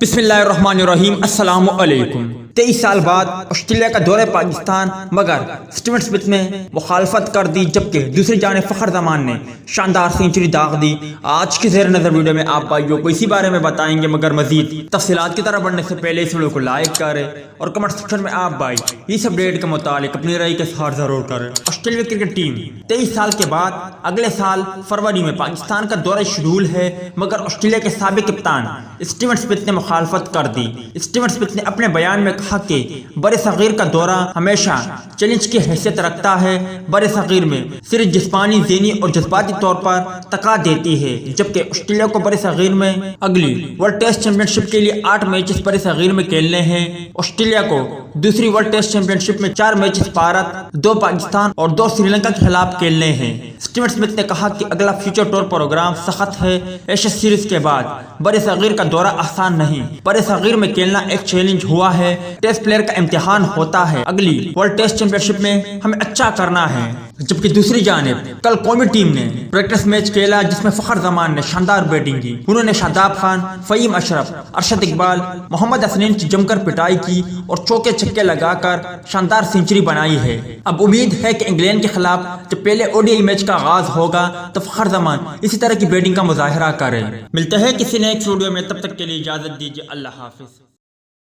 بسم اللہ الرحمن الرحیم۔ السلام علیکم۔ 23 سال بعد آسٹریلیا کا دورہ پاکستان، مگر اسٹیون اسمتھ نے مخالفت کر دی، جبکہ دوسری جانب فخر زمان نے شاندار سینچری داغ دی۔ آج کی زیر نظر ویڈیو میں آپ بھائیوں کو اسی بارے میں بتائیں گے، مگر مزید تفصیلات کی طرف بڑھنے سے پہلے اس ویڈیو کو لائک کریں اور کمنٹ سیکشن میں آپ بھائی اس اپڈیٹ کے متعلق اپنی رائے کے ساتھ ضرور کریں۔ آسٹریلیا کرکٹ ٹیم 23 سال کے بعد اگلے سال فروری میں پاکستان کا دورہ شیڈول ہے، مگر آسٹریلیا کے سابق کپتان اسٹیون اسمتھ نے مخالفت کر دی۔ اسٹیون اسمتھ نے اپنے بیان میں کہا کہ برِ صغیر کا دورہ ہمیشہ چیلنج کی حیثیت رکھتا ہے۔ برِ صغیر میں صرف جسمانی، ذہنی اور جذباتی طور پر تقا دیتی ہے، جبکہ آسٹریلیا کو برِ صغیر میں اگلی ورلڈ ٹیسٹ چیمپئن شپ کے لیے 8 میچز برِ صغیر میں کھیلنے ہیں۔ آسٹریلیا کو دوسری ورلڈ ٹیسٹ چیمپئن شپ میں 4 میچز بھارت، 2 پاکستان اور 2 سری لنکا کے خلاف کھیلنے ہیں۔ اسٹیون اسمتھ نے کہا کہ اگلا فیوچر ٹور پروگرام سخت ہے۔ ایشیا سیریز کے بعد برِ صغیر کا دورہ آسان نہیں۔ برِ صغیر میں کھیلنا ایک چیلنج ہوا ہے، ٹیسٹ پلیئر کا امتحان ہوتا ہے۔ اگلی ورلڈ ٹیسٹ چیمپئن شپ میں ہمیں اچھا کرنا ہے۔ جبکہ دوسری جانب کل قومی ٹیم نے پریکٹس میچ کھیلا، جس میں فخر زمان نے شاندار بیٹنگ کی۔ انہوں نے شاداب خان، فہیم اشرف، ارشد اقبال، محمد حسنین کی جم کر پٹائی کی اور چوکے چھکے لگا کر شاندار سینچری بنائی ہے۔ اب امید ہے کہ انگلینڈ کے خلاف جب پہلے ODI میچ کا آغاز ہوگا تو فخر زمان اسی طرح کی بیٹنگ کا مظاہرہ کرے۔ ملتے ہیں کسی نیکسٹ ویڈیو میں، تب تک کے لیے اجازت دیجیے۔ اللہ حافظ۔